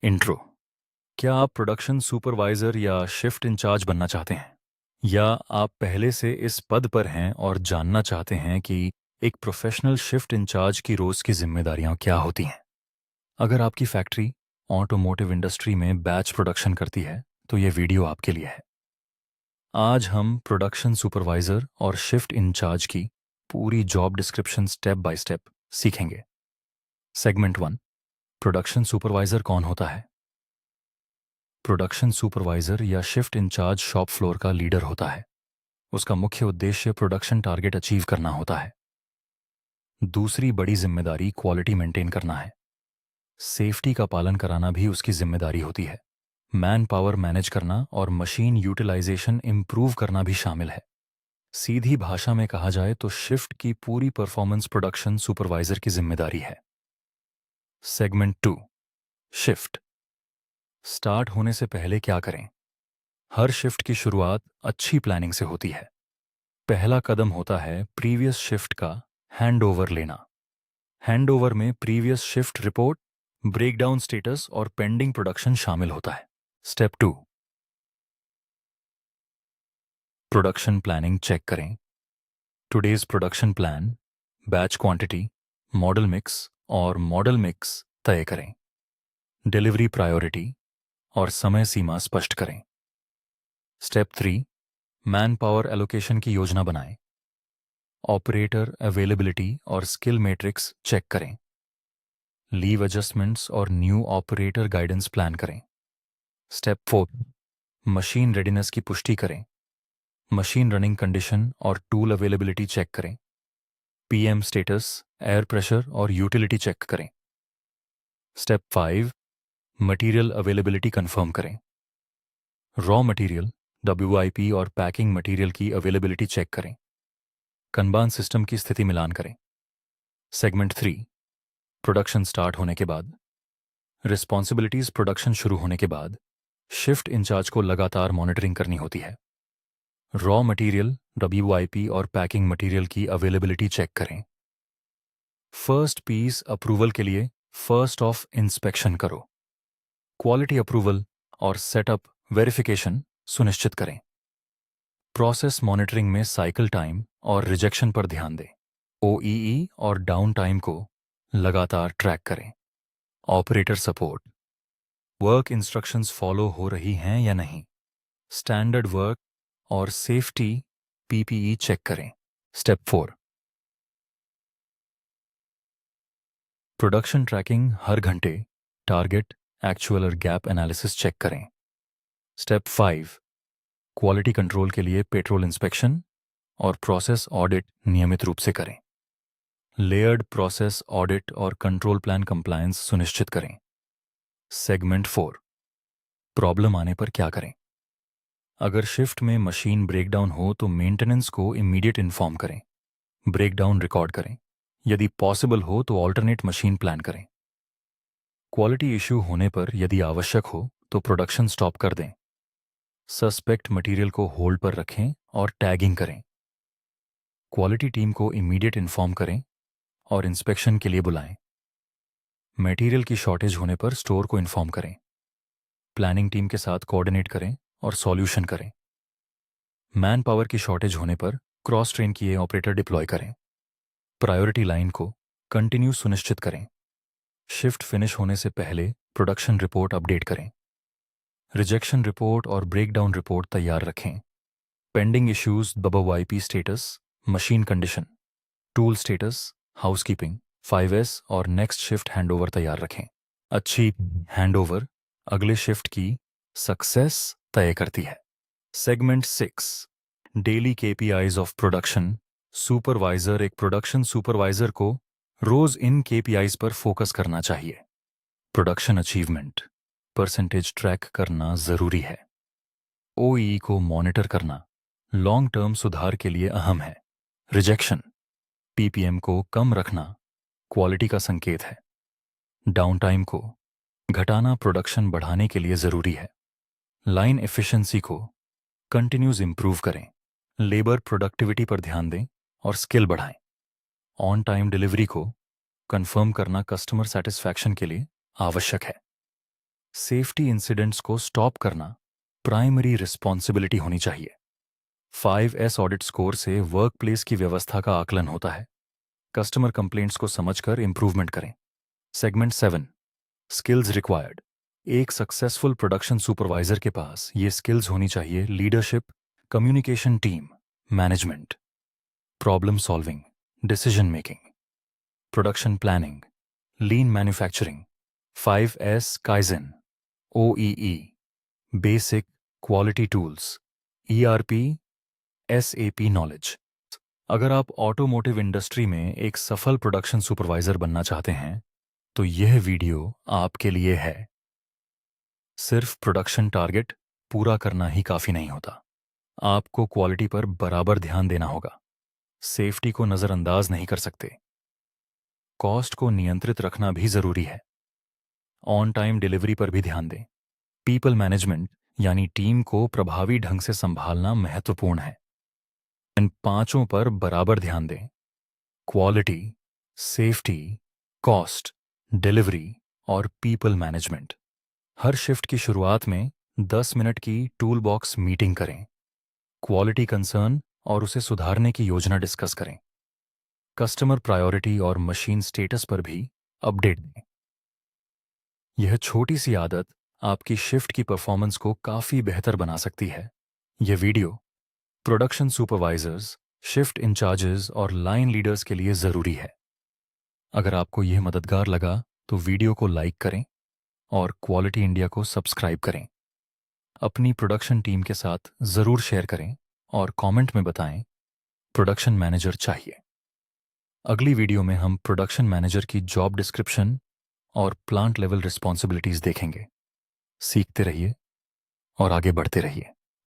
Intro. क्या आप production supervisor या शिफ्ट इंचार्ज बनना चाहते हैं? या आप पहले से इस पद पर हैं और जानना चाहते हैं कि एक प्रोफेशनल शिफ्ट इंचार्ज की रोज़ की जिम्मेदारियां क्या होती हैं? अगर आपकी फैक्ट्री ऑटोमोटिव इंडस्ट्री में बैच प्रोडक्शन करती है तो ये वीडियो आपके लिए है। आज हम प्रोडक्शन सुपरवाइजर और शिफ्ट इंचार्ज की पूरी job description step by step सीखेंगे। सेगमेंट 1। प्रोडक्शन सुपरवाइजर कौन होता है? प्रोडक्शन सुपरवाइजर या शिफ्ट इंचार्ज शॉप फ्लोर का लीडर होता है। उसका मुख्य उद्देश्य प्रोडक्शन टारगेट अचीव करना होता है। दूसरी बड़ी जिम्मेदारी क्वालिटी मेंटेन करना है। सेफ्टी का पालन कराना भी उसकी जिम्मेदारी होती है। मैन पावर मैनेज करना और मशीन यूटिलाइजेशन इंप्रूव करना भी शामिल है। सीधी भाषा में कहा जाए तो शिफ्ट की पूरी परफॉर्मेंस प्रोडक्शन सुपरवाइजर की जिम्मेदारी है। सेगमेंट 2। शिफ्ट स्टार्ट होने से पहले क्या करें? हर शिफ्ट की शुरुआत अच्छी प्लानिंग से होती है। पहला कदम होता है प्रीवियस शिफ्ट का हैंडओवर लेना। हैंडओवर में previous shift report, breakdown status और पेंडिंग प्रोडक्शन शामिल होता है। स्टेप 2। प्रोडक्शन प्लानिंग चेक करें। Today's production plan, batch quantity, model mix तय करें। डिलीवरी प्रायोरिटी और समय सीमा स्पष्ट करें। स्टेप 3। मैन पावर एलोकेशन की योजना बनाएं। ऑपरेटर अवेलेबिलिटी और स्किल मैट्रिक्स चेक करें। लीव एडजस्टमेंट्स और न्यू ऑपरेटर गाइडेंस प्लान करें। स्टेप 4। मशीन रेडीनेस की पुष्टि करें। मशीन रनिंग कंडीशन और टूल अवेलेबिलिटी चेक करें। पीएम स्टेटस, एयर प्रेशर और यूटिलिटी चेक करें। स्टेप 5। मटेरियल अवेलेबिलिटी कंफर्म करें। रॉ मटेरियल, डब्ल्यूआईपी और पैकिंग मटेरियल की अवेलेबिलिटी चेक करें। कंबान सिस्टम की स्थिति मिलान करें। सेगमेंट 3। प्रोडक्शन स्टार्ट होने के बाद रिस्पॉन्सिबिलिटीज। प्रोडक्शन शुरू होने के बाद शिफ्ट इंचार्ज को लगातार मॉनिटरिंग करनी होती है। रॉ मटेरियल, डब्ल्यूआईपी और पैकिंग मटेरियल की अवेलेबिलिटी चेक करें। फर्स्ट पीस अप्रूवल के लिए फर्स्ट ऑफ इंस्पेक्शन करो। क्वालिटी अप्रूवल और सेटअप वेरिफिकेशन सुनिश्चित करें। प्रोसेस मॉनिटरिंग में साइकिल टाइम और रिजेक्शन पर ध्यान दें। ओईई और डाउन टाइम को लगातार ट्रैक करें। Operator support, work instructions follow हो रही हैं या नहीं। स्टैंडर्ड वर्क और सेफ्टी पीपीई चेक करें। स्टेप 4। प्रोडक्शन ट्रैकिंग हर घंटे, टारगेट, एक्चुअल और गैप एनालिसिस चेक करें। स्टेप 5। क्वालिटी कंट्रोल के लिए पेट्रोल इंस्पेक्शन और प्रोसेस ऑडिट नियमित रूप से करें। लेयर्ड प्रोसेस ऑडिट और कंट्रोल प्लान कंप्लायंस सुनिश्चित करें। सेगमेंट 4। प्रॉब्लम आने पर क्या करें? अगर शिफ्ट में मशीन ब्रेकडाउन हो तो मेंटेनेंस को इमीडिएट इन्फॉर्म करें। ब्रेकडाउन रिकॉर्ड करें। यदि पॉसिबल हो तो ऑल्टरनेट मशीन प्लान करें। क्वालिटी इश्यू होने पर यदि आवश्यक हो तो प्रोडक्शन स्टॉप कर दें। सस्पेक्ट मटेरियल को होल्ड पर रखें और टैगिंग करें। क्वालिटी टीम को इमीडिएट इन्फॉर्म करें और इंस्पेक्शन के लिए बुलाएं। मटेरियल की शॉर्टेज होने पर स्टोर को इन्फॉर्म करें। प्लानिंग टीम के साथ कोऑर्डिनेट करें और सॉल्यूशन करें। मैन पावर की शॉर्टेज होने पर क्रॉस ट्रेन किए ऑपरेटर डिप्लॉय करें। प्रायोरिटी लाइन को कंटिन्यू सुनिश्चित करें। शिफ्ट फिनिश होने से पहले प्रोडक्शन रिपोर्ट अपडेट करें। रिजेक्शन रिपोर्ट और ब्रेकडाउन रिपोर्ट तैयार रखें। Pending issues, WIP status, machine condition, tool status, housekeeping, 5S और नेक्स्ट शिफ्ट हैंडओवर तैयार रखें। अच्छी हैंडओवर अगले शिफ्ट की सक्सेस तय करती है। Segment 6। Daily KPIs of production supervisor. एक प्रोडक्शन सुपरवाइजर को रोज इन केपीआईज पर फोकस करना चाहिए। प्रोडक्शन अचीवमेंट परसेंटेज ट्रैक करना जरूरी है। ओई को मॉनिटर करना लॉन्ग टर्म सुधार के लिए अहम है। रिजेक्शन, पीपीएम को कम रखना क्वालिटी का संकेत है। डाउन टाइम को घटाना प्रोडक्शन बढ़ाने के लिए जरूरी है। लाइन एफिशिएंसी को कंटिन्यूज इंप्रूव करें। लेबर प्रोडक्टिविटी पर ध्यान दें और स्किल बढ़ाएं। ऑन टाइम डिलीवरी को कंफर्म करना कस्टमर सेटिस्फैक्शन के लिए आवश्यक है। सेफ्टी इंसिडेंट्स को स्टॉप करना प्राइमरी रिस्पॉन्सिबिलिटी होनी चाहिए। 5S ऑडिट स्कोर से वर्क प्लेस की व्यवस्था का आकलन होता है। कस्टमर कंप्लेंट्स को समझकर इंप्रूवमेंट करें। Segment 7 skills required. एक सक्सेसफुल प्रोडक्शन सुपरवाइजर के पास ये स्किल्स होनी चाहिए: leadership, communication team, management, problem solving, decision making, production planning, लीन manufacturing, 5S kaizen, OEE, basic quality tools, ERP, SAP knowledge. अगर आप ऑटोमोटिव इंडस्ट्री में एक सफल प्रोडक्शन सुपरवाइजर बनना चाहते हैं तो यह वीडियो आपके लिए है। सिर्फ प्रोडक्शन टारगेट पूरा करना ही काफी नहीं होता। आपको क्वालिटी पर बराबर ध्यान देना होगा। सेफ्टी को नजरअंदाज नहीं कर सकते। कॉस्ट को नियंत्रित रखना भी जरूरी है। ऑन टाइम डिलीवरी पर भी ध्यान दें। पीपल मैनेजमेंट यानी टीम को प्रभावी ढंग से संभालना महत्वपूर्ण है। इन पांचों पर बराबर ध्यान दें: क्वालिटी, सेफ्टी, कॉस्ट, डिलीवरी और पीपल मैनेजमेंट। हर शिफ्ट की शुरुआत में 10 मिनट की टूल बॉक्स मीटिंग करें। क्वालिटी कंसर्न और उसे सुधारने की योजना डिस्कस करें। कस्टमर प्रायोरिटी और मशीन स्टेटस पर भी अपडेट दें। यह छोटी सी आदत आपकी शिफ्ट की परफॉर्मेंस को काफी बेहतर बना सकती है। यह video production supervisors, shift incharges और लाइन लीडर्स के लिए जरूरी है। अगर आपको यह मददगार लगा तो वीडियो को लाइक करें और क्वालिटी इंडिया को सब्सक्राइब करें। अपनी प्रोडक्शन टीम के साथ जरूर शेयर करें और कमेंट में बताएं प्रोडक्शन मैनेजर चाहिए। अगली वीडियो में हम प्रोडक्शन मैनेजर की जॉब डिस्क्रिप्शन और प्लांट लेवल रिस्पॉन्सिबिलिटीज देखेंगे। सीखते रहिए और आगे बढ़ते रहिए।